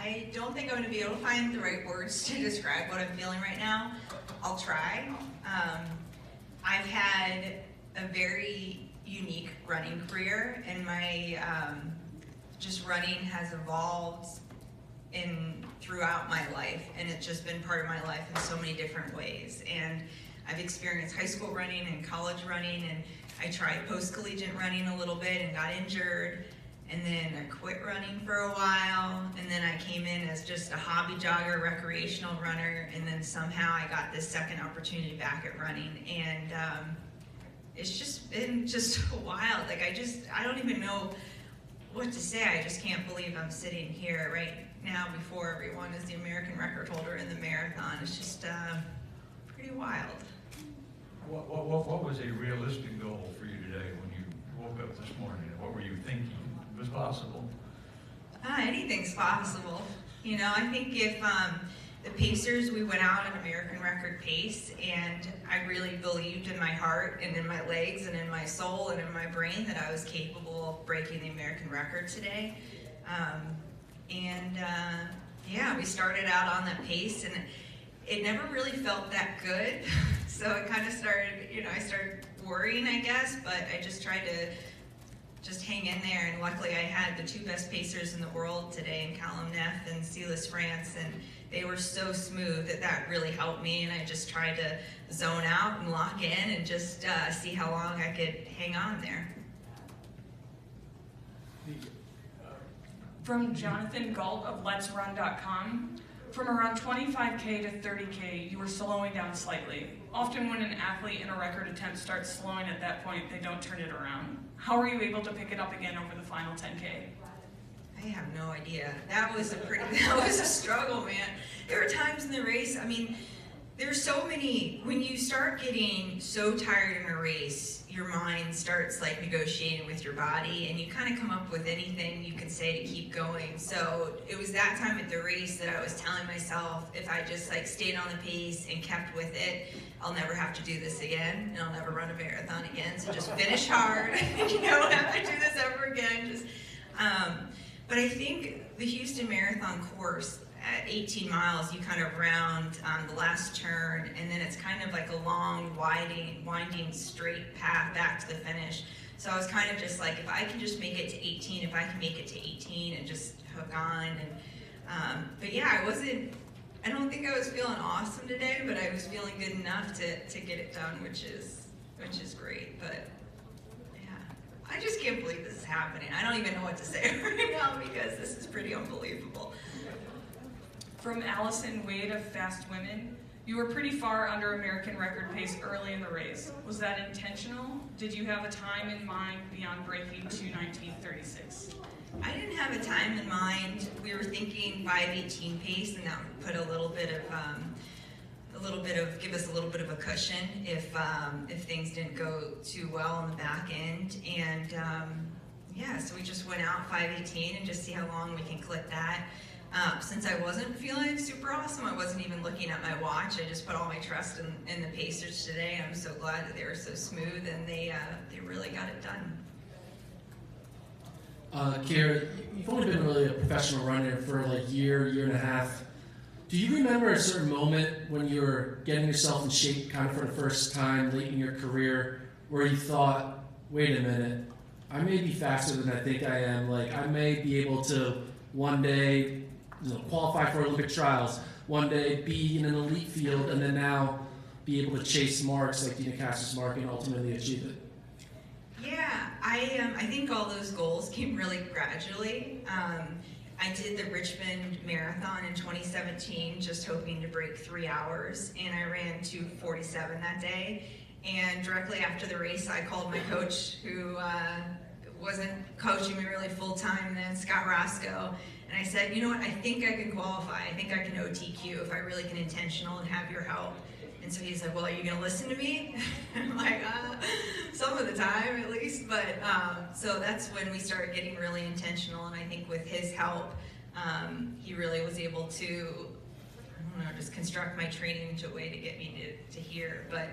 I don't think I'm going to be able to find the right words to describe what I'm feeling right now. I'll try. I've had a very unique running career, and my just running has evolved throughout my life, and it's just been part of my life in so many different ways. And I've experienced high school running and college running, and I tried post-collegiate running a little bit and got injured, and then I quit running for a while, and then I came in as just a hobby jogger, recreational runner, and then somehow I got this second opportunity back at running, and it's just been just wild. Like I don't even know what to say. I just can't believe I'm sitting here right now before everyone as the American record holder in the marathon. It's just pretty wild. What was a realistic goal for you today when you woke up this morning? What were you thinking was possible? Anything's possible. You know, I think if the Pacers, we went out at American record pace, and I really believed in my heart and in my legs and in my soul and in my brain that I was capable of breaking the American record today. Yeah, we started out on that pace, and it never really felt that good. So it kind of started, you know, I started worrying, I guess, but I just tried to just hang in there, and luckily I had the two best pacers in the world today, in Callum Neff and Silas France, and they were so smooth that really helped me, and I just tried to zone out and lock in and just see how long I could hang on there. From Jonathan Galt of Let'sRun.com, from around 25K to 30K, you were slowing down slightly. Often when an athlete in a record attempt starts slowing at that point, they don't turn it around. How were you able to pick it up again over the final 10K? I have no idea. That was a struggle, man. There were times in the race, I mean, there's so many, when you start getting so tired in a race, your mind starts like negotiating with your body, and you kind of come up with anything you can say to keep going. So it was that time at the race that I was telling myself, if I just like stayed on the pace and kept with it, I'll never have to do this again, and I'll never run a marathon again. So just finish hard. You don't have to do this ever again. But I think the Houston Marathon course, at 18 miles, you kind of round the last turn, and then it's kind of like a long, winding straight path back to the finish. So I was kind of just like, if I can just make it to 18, if I can make it to 18 and just hook on. But yeah, I don't think I was feeling awesome today, but I was feeling good enough to get it done, which is great. But yeah, I just can't believe this is happening. I don't even know what to say right now because this is pretty unbelievable. From Allison Wade of Fast Women, you were pretty far under American record pace early in the race. Was that intentional? Did you have a time in mind beyond breaking 2:19:36? I didn't have a time in mind. We were thinking 5:18 pace, and that would put give us a little bit of a cushion if things didn't go too well on the back end. And yeah, so we just went out 5:18 and just see how long we can clip that. Since I wasn't feeling super awesome, I wasn't even looking at my watch. I just put all my trust in the Pacers today, and I'm so glad that they were so smooth, and they really got it done. Keira, you've only been really a professional runner for like a year and a half. Do you remember a certain moment when you were getting yourself in shape kind of for the first time late in your career where you thought, wait a minute, I may be faster than I think I am. Like, I may be able to one day qualify for Olympic trials, one day be in an elite field, and then now be able to chase marks like Dina Cass's mark and ultimately achieve it? Yeah, I think all those goals came really gradually. I did the Richmond Marathon in 2017, just hoping to break 3 hours, and I ran 2:47 that day. And directly after the race, I called my coach, who wasn't coaching me really full time then, Scott Roscoe, and I said, you know what, I think I can qualify. I think I can OTQ if I really get intentional and have your help. And so he's like, well, are you gonna listen to me? I'm like, some of the time at least, but so that's when we started getting really intentional, and I think with his help, he really was able to, I don't know, just construct my training into a way to get me to here. But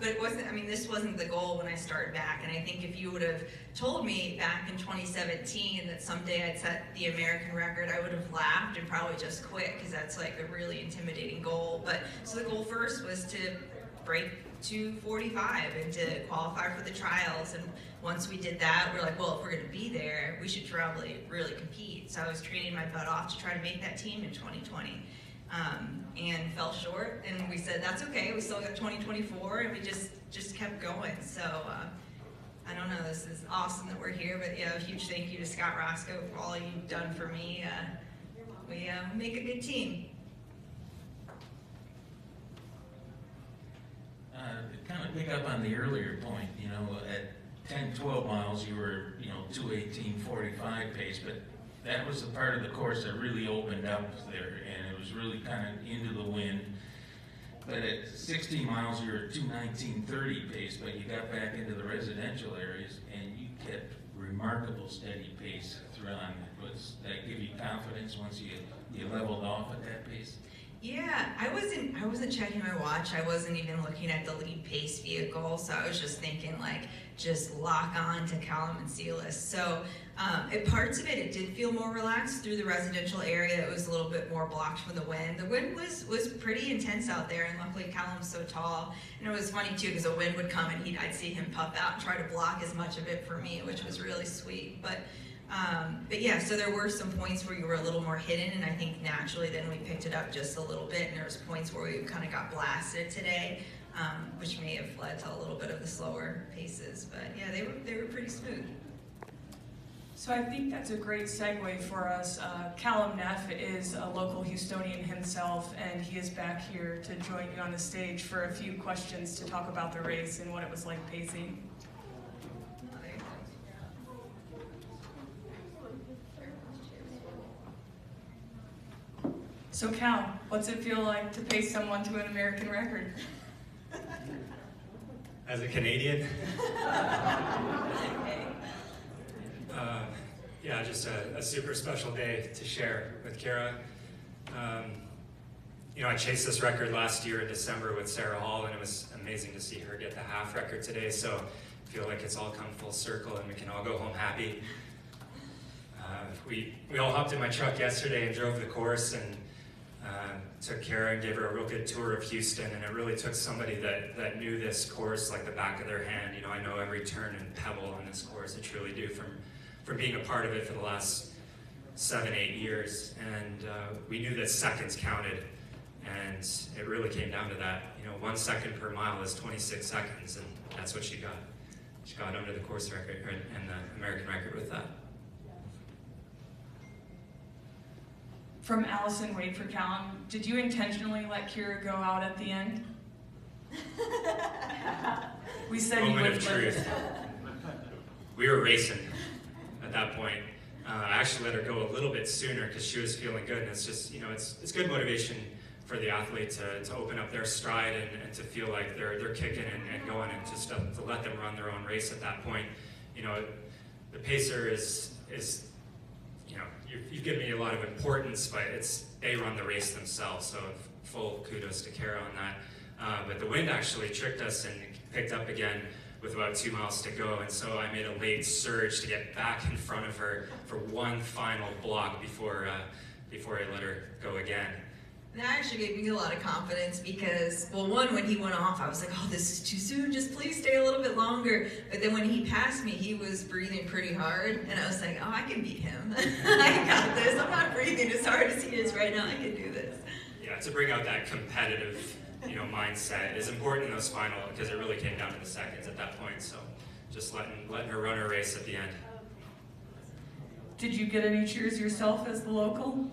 But it wasn't, I mean, this wasn't the goal when I started back. And I think if you would have told me back in 2017 that someday I'd set the American record, I would have laughed and probably just quit, because that's like a really intimidating goal. But so the goal first was to break 2:45 and to qualify for the trials. And once we did that, we're like, well, if we're going to be there, we should probably really compete. So I was training my butt off to try to make that team in 2020. And fell short, and we said that's okay, we still got 2024, and we just kept going. So I don't know, this is awesome that we're here, but yeah, a huge thank you to Scott Roscoe for all you've done for me. We make a good team. To kind of pick up on the earlier point, you know, at 10, 12 miles, you were, you know, 2:18:45 pace, but that was the part of the course that really opened up there, and it was really kind of into the wind. But at 16 miles, you were 2:19:30 pace, but you got back into the residential areas, and you kept remarkable steady pace throughout. Was that give you confidence once you leveled off at that pace? Yeah, I wasn't checking my watch. I wasn't even looking at the lead pace vehicle. So I was just thinking, like, just lock on to Callum and Sealis. So at parts of it, it did feel more relaxed. Through the residential area, it was a little bit more blocked from the wind. The wind was pretty intense out there, and luckily Callum's so tall. And it was funny too, because the wind would come and I'd see him puff out and try to block as much of it for me, which was really sweet. But yeah, so there were some points where you were a little more hidden, and I think naturally then we picked it up just a little bit, and there was points where we kind of got blasted today, which may have led to a little bit of the slower paces. But yeah, they were pretty smooth. So I think that's a great segue for us. Callum Neff is a local Houstonian himself, and he is back here to join you on the stage for a few questions to talk about the race and what it was like pacing. So Cal, what's it feel like to pace someone to an American record? As a Canadian? Yeah, just a super special day to share with Keira. You know, I chased this record last year in December with Sarah Hall, and it was amazing to see her get the half record today, so I feel like it's all come full circle and we can all go home happy. We all hopped in my truck yesterday and drove the course, and took Keira and gave her a real good tour of Houston, and it really took somebody that knew this course like the back of their hand. You know, I know every turn and pebble on this course, I truly do, from being a part of it for the last 7-8 years. And we knew that seconds counted, and it really came down to that. You know, 1 second per mile is 26 seconds, and that's what she got. She got under the course record and the American record with that. From Allison Wade for Callum, did you intentionally let Keira go out at the end? We said you would. Moment of truth. We were racing at that point. I actually let her go a little bit sooner because she was feeling good, and it's just, you know, it's good motivation for the athlete to open up their stride and to feel like they're kicking and going, and just to let them run their own race at that point. You know, the pacer is you know, you've given me a lot of importance, but they run the race themselves, so full kudos to Keira on that. But the wind actually tricked us and picked up again with about 2 miles to go, and so I made a late surge to get back in front of her for one final block before I let her go again. That actually gave me a lot of confidence because, well, one, when he went off, I was like, oh, this is too soon, just please stay a little bit longer. But then when he passed me, he was breathing pretty hard, and I was like, oh, I can beat him. I got this. I'm not breathing as hard as he is right now. I can do this. Yeah, to bring out that competitive, you know, mindset is important in those final, because it really came down to the seconds at that point. So just letting her run her race at the end. Did you get any cheers yourself as the local?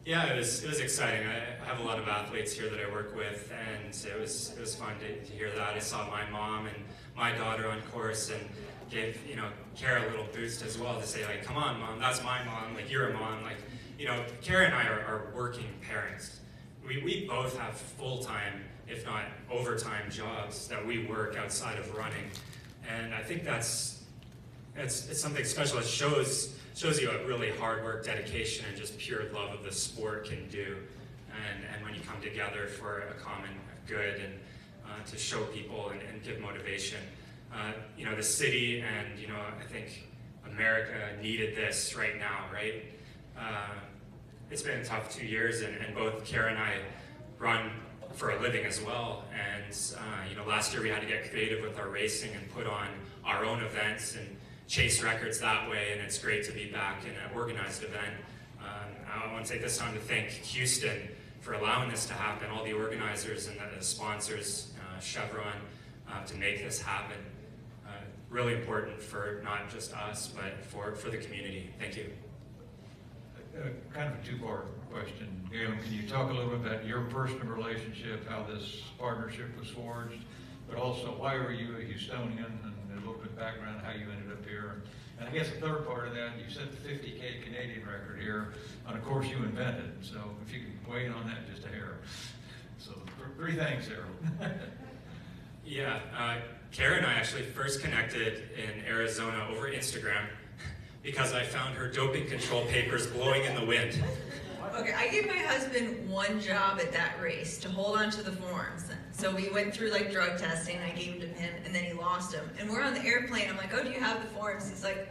Yeah, it was exciting. I have a lot of athletes here that I work with, and it was fun to hear that. I saw my mom and my daughter on course, and gave, you know, Keira a little boost as well to say, like, come on, Mom, that's my mom, like, you're a mom. Like, you know, Keira and I are working parents. We both have full-time, if not overtime jobs that we work outside of running, and I think it's something special. It shows you what really hard work, dedication, and just pure love of the sport can do, and when you come together for a common good. And to show people and give motivation. You know, the city and, you know, I think America needed this right now, right? It's been a tough 2 years, and both Keira and I run for a living as well. And, you know, last year we had to get creative with our racing and put on our own events and chase records that way, and it's great to be back in an organized event. I want to take this time to thank Houston for allowing this to happen, all the organizers and the sponsors, Chevron, to make this happen. Really important for not just us, but for the community. Thank you. Kind of a two-part question. Galen, can you talk a little bit about your personal relationship, how this partnership was forged, but also why were you a Houstonian, and a little bit of background how you ended up here? And I guess the third part of that, you set the 50K Canadian record here on a course you invented, so if you could weigh in on that just a hair. So three things there. Yeah, Keira and I actually first connected in Arizona over Instagram because I found her doping control papers blowing in the wind. Okay, I gave my husband one job at that race, to hold on to the forms. So we went through like drug testing, I gave them to him, and then he lost them. And we're on the airplane, I'm like, oh, do you have the forms? He's like,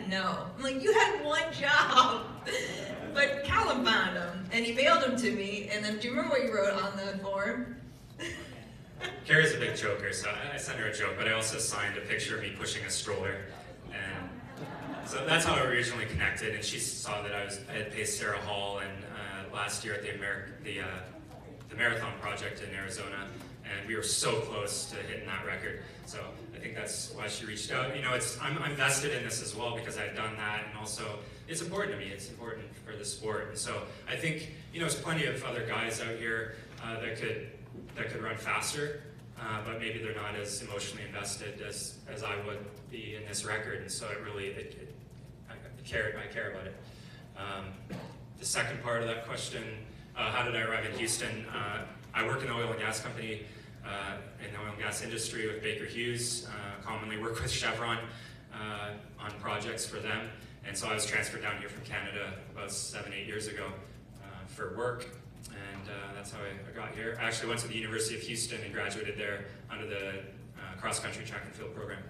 no. I'm like, you had one job. But Callum found them, and he mailed them to me, and then do you remember what you wrote on the form? Keira's a big joker, so I sent her a joke, but I also signed a picture of me pushing a stroller. And so that's how I originally connected, and she saw that I had paced Sarah Hall and last year at the Marathon Project in Arizona, and we were so close to hitting that record. So I think that's why she reached out. You know, I'm vested in this as well because I've done that, and also it's important to me. It's important for the sport, and so I think, you know, there's plenty of other guys out here that could run faster, but maybe they're not as emotionally invested as I would be in this record, and so I care about it. The second part of that question, how did I arrive in Houston? I work in the oil and gas company, in the oil and gas industry with Baker Hughes, commonly work with Chevron on projects for them, and so I was transferred down here from Canada about 7-8 years ago for work. And that's how I got here. I actually went to the University of Houston and graduated there under the cross-country track and field program.